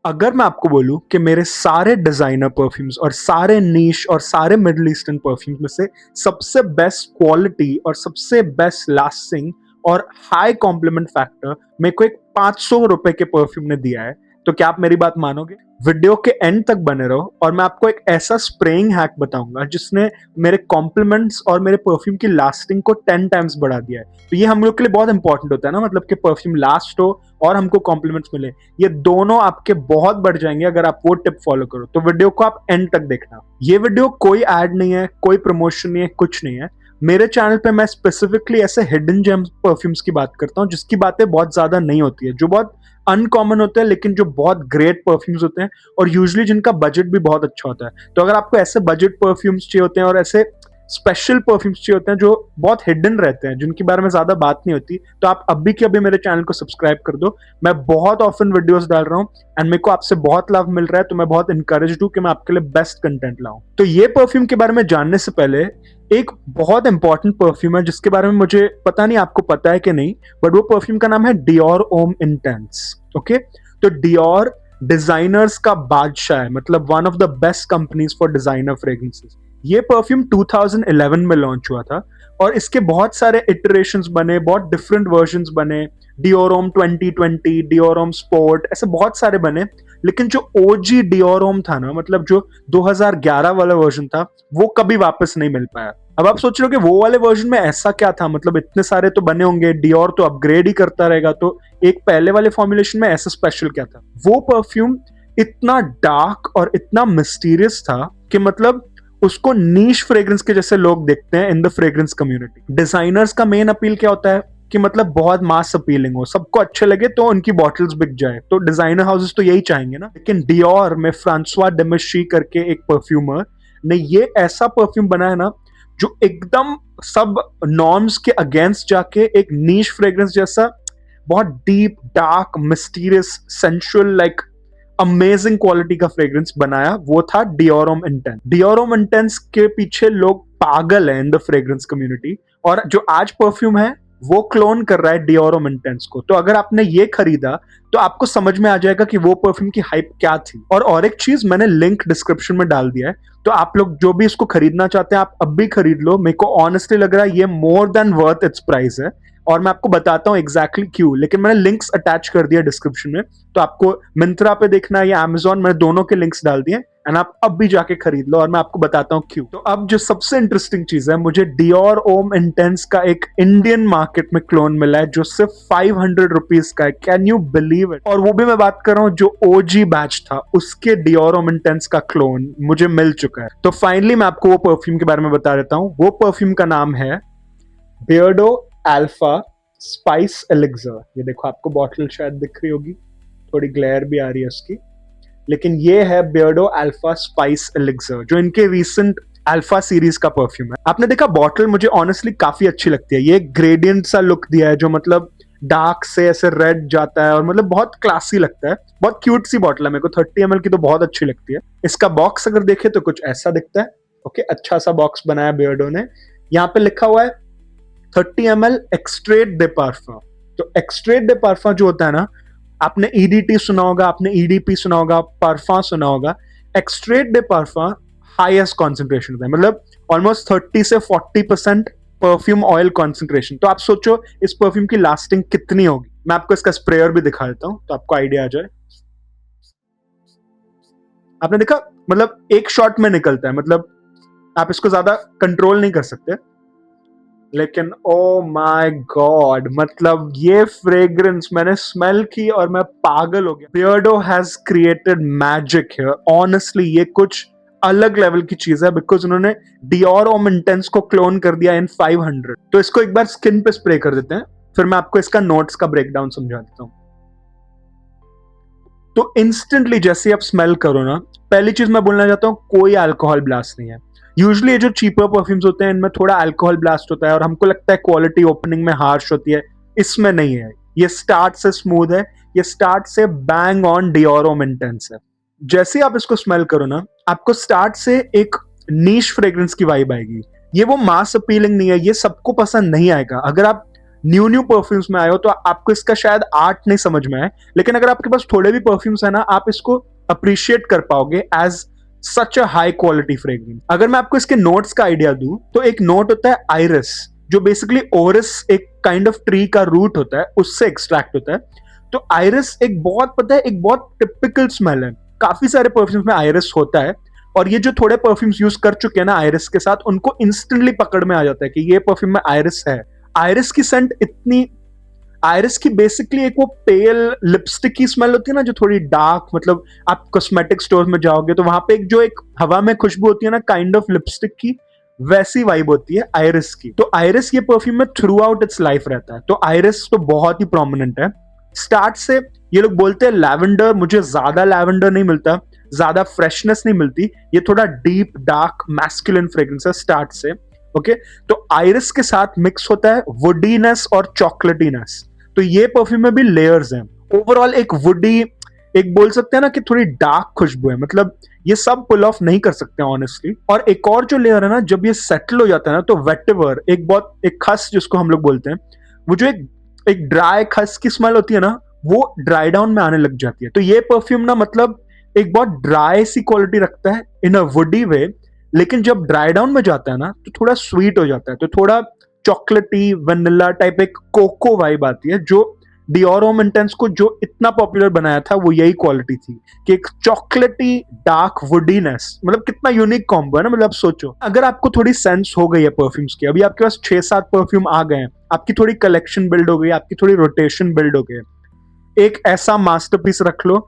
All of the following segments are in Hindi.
अगर मैं आपको बोलूं कि मेरे सारे डिजाइनर परफ्यूम्स और सारे नीश और सारे मिडिल ईस्टर्न परफ्यूम्स में से सबसे बेस्ट क्वालिटी और सबसे बेस्ट लास्टिंग और हाई कॉम्प्लीमेंट फैक्टर मेरे को एक 500 रुपए के परफ्यूम ने दिया है, तो क्या आप मेरी बात मानोगे? वीडियो के एंड तक बने रहो और मैं आपको एक ऐसा स्प्रेइंग हैक बताऊंगा जिसने मेरे कॉम्प्लीमेंट्स और मेरे परफ्यूम की लास्टिंग को 10 टाइम्स बढ़ा दिया है। तो ये हम लोग के लिए बहुत इंपॉर्टेंट होता है ना, मतलब कि परफ्यूम लास्ट हो और हमको कॉम्प्लीमेंट्स मिले। ये दोनों आपके बहुत बढ़ जाएंगे अगर आप वो टिप फॉलो करो। तो वीडियो को आप एंड तक देखना। ये वीडियो कोई ऐड नहीं है, कोई प्रमोशन नहीं है, कुछ नहीं है। मेरे चैनल पे मैं स्पेसिफिकली ऐसे हिडन जेम्स परफ्यूम्स की बात करता हूँ जिसकी बातें बहुत ज्यादा नहीं होती है, जो बहुत अनकॉमन होते हैं लेकिन जो बहुत ग्रेट परफ्यूम्स होते हैं और यूजुअली जिनका बजट भी बहुत अच्छा होता है। तो अगर आपको ऐसे बजट परफ्यूम्स चाहिए होते हैं और ऐसे स्पेशल परफ्यूम्स चाहिए होते हैं जो बहुत हिडन रहते हैं, जिनके बारे में ज्यादा बात नहीं होती, तो आप अभी के अभी मेरे चैनल को सब्सक्राइब कर दो। मैं बहुत ऑफन वीडियोस डाल रहा हूँ एंड मेरे को आपसे बहुत लाभ मिल रहा है, तो मैं बहुत इंकरेज हूँ कि मैं आपके लिए बेस्ट कंटेंट लाऊं। तो ये परफ्यूम के बारे में जानने से पहले एक बहुत इंपॉर्टेंट परफ्यूम है जिसके बारे में मुझे पता नहीं आपको पता है कि नहीं, बट वो परफ्यूम का नाम है डियोर होम इंटेंस। ओके, तो डियोर डिजाइनर्स का बादशाह है, मतलब one of the best companies for designer fragrances. ये परफ्यूम 2011 में लॉन्च हुआ था और इसके बहुत सारे इटरेशंस बने, बहुत डिफरेंट वर्जन्स बने। डियोरोम 2020, डियोरोम स्पोर्ट, ऐसे बहुत सारे बने। लेकिन जो ओजी डियोरोम था ना, मतलब जो 2011 वाला वर्जन था, वो कभी वापस नहीं मिल पाया। अब आप सोच रहे हो कि वो वाले वर्जन में ऐसा क्या था, मतलब इतने सारे तो बने होंगे, डियोर तो अपग्रेड ही करता रहेगा, तो एक पहले वाले फॉर्मुलेशन में ऐसा स्पेशल क्या था? वो परफ्यूम इतना डार्क और इतना मिस्टीरियस था कि मतलब उसको नीश फ्रेग्रेंस के जैसे लोग देखते हैं in the fragrance community. Designers का मेन अपील क्या होता है कि मतलब बहुत मास अपीलिंग हो, सबको अच्छे लगे तो उनकी बॉटल्स बिक जाए, तो डिजाइनर हाउसेस तो यही चाहेंगे ना। लेकिन डियोर में फ्रांसवा डेमिशी करके एक परफ्यूमर ने ये ऐसा परफ्यूम बनाया ना जो एकदम सब नॉर्म्स के अगेंस्ट जाके एक नीश फ्रेग्रेंस जैसा बहुत deep, dark, mysterious, sensual, like amazing quality का फ्रेग्रेंस बनाया। वो था डियोरोम इंटेंस। डियोरोम इंटेंस के पीछे लोग पागल हैं इन द फ्रेग्रेंस कम्युनिटी, और जो आज परफ्यूम है वो क्लोन कर रहा है डियोरोम इंटेंस को। तो अगर आपने ये खरीदा तो आपको समझ में आ जाएगा कि वो परफ्यूम की हाइप क्या थी। और एक चीज मैंने लिंक डिस्क्रिप्शन में डाल दिया है, तो आप लोग जो भी इसको खरीदना चाहते हैं आप अब भी खरीद लो। मेरे को ऑनेस्टली लग रहा है ये more than worth it's price है, और मैं आपको बताता हूँ एग्जैक्टली क्यों। लेकिन मैंने लिंक्स अटैच कर दिया डिस्क्रिप्शन में, तो आपको मिंत्रा पे देखना है या अमेजोन, मैंने दोनों के लिंक्स डाल दिए एंड आप अब भी जाके खरीद लो, और मैं आपको बताता हूँ क्यों। तो अब जो सबसे इंटरेस्टिंग चीज है, मुझे डियोर होम इंटेंस का एक इंडियन मार्केट में क्लोन मिला है जो सिर्फ 500 रुपीज का है। Can you believe it? और वो भी मैं बात कर रहा हूँ जो ओजी बैच था उसके डियोर होम इंटेंस का क्लोन मुझे मिल चुका है। तो फाइनली मैं आपको वो परफ्यूम के बारे में बता देता हूँ। वो परफ्यूम का नाम है बियर्डो अल्फा स्पाइस एलिक्सर। ये देखो, आपको बॉटल शायद दिख रही होगी, थोड़ी ग्लेयर भी आ रही है उसकी, लेकिन ये है बियर्डो अल्फा स्पाइस एलिक्सर, जो इनके रीसेंट अल्फा सीरीज का परफ्यूम है। आपने देखा बॉटल मुझे ऑनेस्टली काफी अच्छी लगती है। ये ग्रेडियंट सा लुक दिया है जो मतलब डार्क से ऐसे रेड जाता है और मतलब बहुत क्लासी लगता है। बहुत क्यूट सी बॉटल है, मेरे को 30 ml की तो बहुत अच्छी लगती है। इसका बॉक्स अगर देखे तो कुछ ऐसा दिखता है। ओके, अच्छा सा बॉक्स बनाया बियर्डो ने। यहाँ पे लिखा हुआ है 30 ml एक्सट्रेट दे पार्फम। तो एक्सट्रेट दे पार्फम जो होता है ना, आपने ईडीटी सुना होगा, आपने ईडीपी सुना होगा, पार्फम सुना होगा। एक्सट्रेट दे पार्फम हाईएस्ट कॉन्सेंट्रेशन होता है, मतलब ऑलमोस्ट 30 से 40% परफ्यूम ऑयल कॉन्सेंट्रेशन। तो आप सोचो इस परफ्यूम की लास्टिंग कितनी होगी। मैं आपको इसका स्प्रेयर भी दिखा देता हूं तो आपको आइडिया आ जाए। आपने देखा, मतलब एक शॉट में निकलता है, मतलब आप इसको ज्यादा कंट्रोल नहीं कर सकते। लेकिन ओ माय गॉड, मतलब ये फ्रेग्रेंस मैंने स्मेल की और मैं पागल हो गया। Beardo has created magic here. Honestly ये कुछ अलग लेवल की चीज है, बिकॉज उन्होंने डियोर होम इंटेंस को क्लोन कर दिया इन 500। तो इसको एक बार स्किन पे स्प्रे कर देते हैं, फिर मैं आपको इसका नोट्स का ब्रेकडाउन समझा देता हूँ। तो इंस्टेंटली जैसे आप स्मेल करो ना, पहली चीज मैं बोलना चाहता हूँ, कोई अल्कोहल ब्लास्ट नहीं है। यूजुअली ये जो चीपर परफ्यूम्स होते हैं इनमें थोड़ा अल्कोहल ब्लास्ट होता है और हमको लगता है क्वालिटी ओपनिंग में हार्श होती है। इसमें नहीं है। ये स्टार्ट से स्मूथ है, ये स्टार्ट से bang on Dior home intense है। जैसे आप इसको स्मेल करो ना, आपको स्टार्ट से एक नीश फ्रेग्रेंस की वाइब आएगी। ये वो मास अपीलिंग नहीं है, ये सबको पसंद नहीं आएगा। अगर आप न्यू न्यू परफ्यूम्स में आए हो तो आपको इसका शायद आर्ट नहीं समझ में आए, लेकिन अगर आपके पास थोड़े भी परफ्यूम्स है ना, आप इसको अप्रिशिएट कर पाओगे as such a high quality fragrance. अगर मैं आपको इसके नोट्स का आइडिया दूं तो एक नोट होता है आइरिस, जो बेसिकली ओरिस एक काइंड ऑफ ट्री का रूट होता है, उससे एक्सट्रैक्ट होता है। तो आइरिस एक बहुत पता है, एक बहुत टिपिकल स्मेल है, काफी सारे परफ्यूम्स में आइरिस होता है। और ये जो थोड़े परफ्यूम्स यूज कर चुके हैं ना आइरिस के साथ, उनको इंस्टेंटली पकड़ में आ जाता है कि ये परफ्यूम में आइरिस है। आइरिस की सेंट इतनी, आइरिस की बेसिकली एक वो पेल लिपस्टिक की स्मेल होती है ना, जो थोड़ी डार्क, मतलब आप कॉस्मेटिक स्टोर में जाओगे तो वहां पे एक जो एक हवा में खुशबू होती है ना काइंड ऑफ लिपस्टिक की, वैसी वाइब होती है आइरिस की। तो आइरिस ये परफ्यूम में थ्रू आउट इट्स लाइफ रहता है। तो आइरिस तो बहुत ही प्रोमिनेंट है स्टार्ट से। ये लोग बोलते हैं लैवेंडर, मुझे ज्यादा लैवेंडर नहीं मिलता, ज्यादा फ्रेशनेस नहीं मिलती, ये थोड़ा डीप डार्क मैस्कुलिन फ्रेग्रेंस है स्टार्ट से। ओके, तो आइरिस के साथ मिक्स होता है वुडीनेस और चॉकलेटीनेस। तो ये परफ्यूम में भी लेयर्स हैं। ओवरऑल एक वुडी, एक बोल सकते हैं ना कि थोड़ी डार्क खुशबू है, मतलब ये सब पुल ऑफ नहीं कर सकते ऑनेस्टली। और एक और जो लेयर है ना, जब ये सेटल हो जाता है ना, तो वेटिवर एक बहुत, एक खस जिसको हम लोग बोलते हैं, वो जो एक ड्राई खस की स्मेल होती है ना, वो ड्राई डाउन में आने लग जाती है। तो ये परफ्यूम ना मतलब एक बहुत ड्राई सी क्वालिटी रखता है इन अ वुडी वे, लेकिन जब ड्राई डाउन में जाता है ना तो थोड़ा स्वीट हो जाता है, तो थोड़ा चॉकलेटी वनीला टाइप एक कोको वाइब आती है, जो डियोर होम इंटेंस को जो इतना पॉपुलर बनाया था वो यही क्वालिटी थी कि एक चॉकलेटी डार्क वुडीनेस। मतलब कितना यूनिक कॉम्बो है ना। मतलब आप सोचो, अगर आपको थोड़ी सेंस हो गई है परफ्यूम्स की, अभी आपके पास 6-7 परफ्यूम आ गए हैं, आपकी थोड़ी कलेक्शन बिल्ड हो गई, आपकी थोड़ी रोटेशन बिल्ड हो गई, एक ऐसा मास्टरपीस रख लो।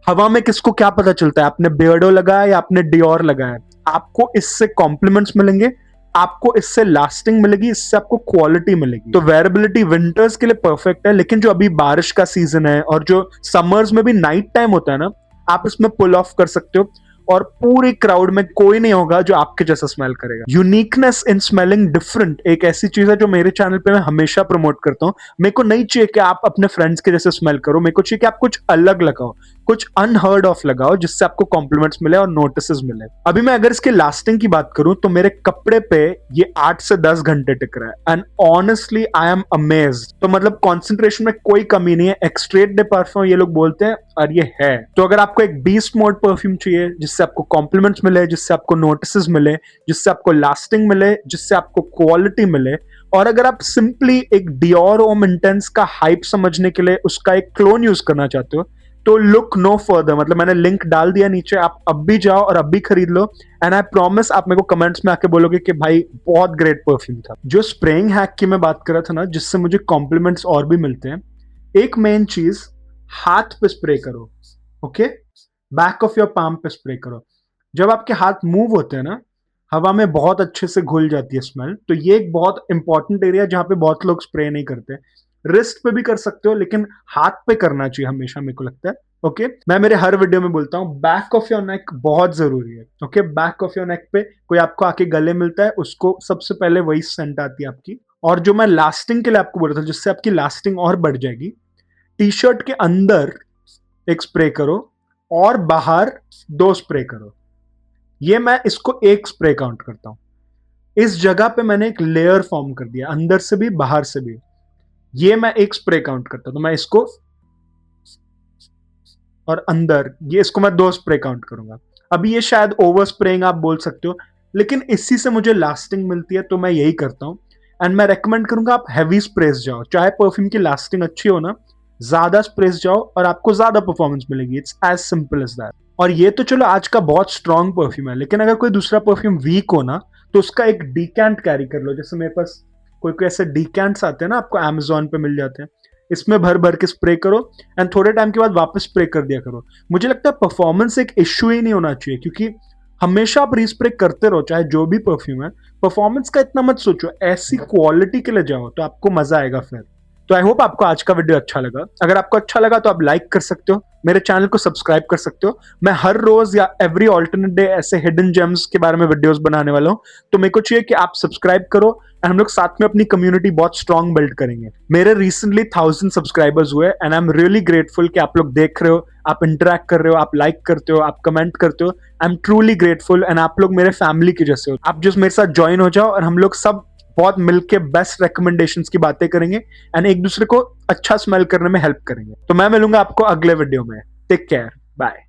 हवा में किसको क्या पता चलता है आपने बियर्डो लगाया या आपने डियोर लगाया, आपको इससे कॉम्प्लीमेंट्स मिलेंगे, आपको इससे लास्टिंग मिलेगी, इससे आपको क्वालिटी मिलेगी। तो वेरेबिलिटी विंटर्स के लिए परफेक्ट है, लेकिन जो अभी बारिश का सीजन है और जो समर्स में भी नाइट टाइम होता है ना, आप इसमें पुल ऑफ कर सकते हो और पूरी क्राउड में कोई नहीं होगा जो आपके जैसा स्मेल करेगा। यूनिकनेस इन स्मेलिंग डिफरेंट एक ऐसी चीज है जो मेरे चैनल पे मैं हमेशा प्रमोट करता हूँ। मेरे को नहीं चाहिए कि आप अपने फ्रेंड्स के जैसे स्मेल करो, मेरे को चाहिए कि आप कुछ अलग लगाओ, कुछ अनहर्ड ऑफ लगाओ, जिससे आपको कॉम्प्लीमेंट्स मिले और नोटिसेस मिले। अभी मैं अगर इसके लास्टिंग की बात करूं तो मेरे कपड़े पे ये 8 से 10 घंटे टिक रहा है and honestly I am amazed. तो मतलब कॉन्सेंट्रेशन में कोई कमी नहीं है, एक्सट्रेट डे परफ्यूम ये लोग बोलते हैं और ये है। तो अगर आपको एक बीस्ट मोड परफ्यूम चाहिए जिससे आपको कॉम्प्लीमेंट्स मिले, जिससे आपको नोटिसेस मिले, जिससे आपको लास्टिंग मिले, जिससे आपको क्वालिटी मिले, और अगर आप सिंपली एक डियोर होम इंटेंस का हाइप समझने के लिए उसका एक क्लोन यूज करना चाहते हो, तो लुक नो फर्दर। मतलब मैंने लिंक डाल दिया नीचे, आप अब भी जाओ और अब भी खरीद लो एंड आई प्रॉमिस आप मेरे को कमेंट्स में आके बोलोगे कि भाई बहुत ग्रेट परफ्यूम था। जो स्प्रेइंग हैक की मैं बात कर रहा था ना, जिससे मुझे कॉम्प्लीमेंट्स और भी मिलते हैं, एक मेन चीज, हाथ पे स्प्रे करो। Okay, back of your palm पे स्प्रे करो। जब आपके हाथ मूव होते हैं ना, हवा में बहुत अच्छे से घुल जाती है स्मेल। तो ये एक बहुत इंपॉर्टेंट एरिया जहां पे बहुत लोग स्प्रे नहीं करते। रिस्ट पे भी कर सकते हो, लेकिन हाथ पे करना चाहिए हमेशा, मेरे को लगता है। ओके, मैं मेरे हर वीडियो में बोलता हूँ बैक ऑफ योर नेक बहुत जरूरी है। Okay, back of your neck पे कोई आपको आके गले मिलता है, उसको सबसे पहले वही सेंट आती है आपकी। और जो मैं लास्टिंग के लिए आपको बोल रहा था, जिससे आपकी लास्टिंग और बढ़ जाएगी, टी शर्ट के अंदर एक स्प्रे करो और बाहर 2 स्प्रे करो। ये मैं इसको एक स्प्रे काउंट करता हूं। इस जगह पे मैंने एक लेयर फॉर्म कर दिया, अंदर से भी बाहर से भी। ये मैं एक स्प्रे काउंट करता हूं, तो मैं इसको और अंदर, ये इसको मैं 2 स्प्रे काउंट करूंगा। अभी ये शायद ओवर स्प्रेइंग आप बोल सकते हो, लेकिन इसी से मुझे लास्टिंग मिलती है, तो मैं यही करता हूं। एंड मैं रेकमेंड करूंगा आप हैवी स्प्रेस जाओ, चाहे परफ्यूम की लास्टिंग अच्छी हो ना, ज्यादा स्प्रेस जाओ और आपको ज्यादा परफॉर्मेंस मिलेगी। It's as simple as that. और ये तो चलो आज का बहुत स्ट्रॉन्ग परफ्यूम है, लेकिन अगर कोई दूसरा परफ्यूम वीक हो ना, तो उसका एक डीकैंट कैरी कर लो। जैसे मेरे पास कोई कोई ऐसे डीकैंट्स आते हैं ना, आपको अमेजोन पे मिल जाते हैं। इसमें भर भर के स्प्रे करो एंड थोड़े टाइम के बाद वापस स्प्रे कर दिया करो। मुझे लगता है परफॉर्मेंस एक इश्यू ही नहीं होना चाहिए, क्योंकि हमेशा आप रीस्प्रे करते रहो चाहे जो भी परफ्यूम है। परफॉर्मेंस का इतना मत सोचो, ऐसी क्वालिटी के लिए जाओ तो आपको मजा आएगा फिर। तो आई होप आपको आज का वीडियो अच्छा लगा। अगर आपको अच्छा लगा तो आप लाइक कर सकते हो, मेरे चैनल को सब्सक्राइब कर सकते हो। मैं हर रोज या एवरी ऑल्टरनेट डे ऐसे हिडन जेम्स के बारे में वीडियोस बनाने वाला हूं, तो मेरे को चाहिए कि आप सब्सक्राइब करो एंड हम लोग साथ में अपनी कम्युनिटी बहुत स्ट्रॉन्ग बिल्ड करेंगे। मेरे रिसेंटली 1000 सब्सक्राइबर्स हुए and I am really grateful कि आप लोग देख रहे हो, आप इंटरेक्ट कर रहे हो, आप लाइक करते हो, आप कमेंट करते हो। I am truly grateful and आप लोग मेरे फैमिली के जैसे हो। आप जस्ट मेरे साथ ज्वाइन हो जाओ और हम लोग सब बहुत मिलके बेस्ट रिकमेंडेशंस की बातें करेंगे एंड एक दूसरे को अच्छा स्मेल करने में हेल्प करेंगे। तो मैं मिलूंगा आपको अगले वीडियो में। Take care, bye.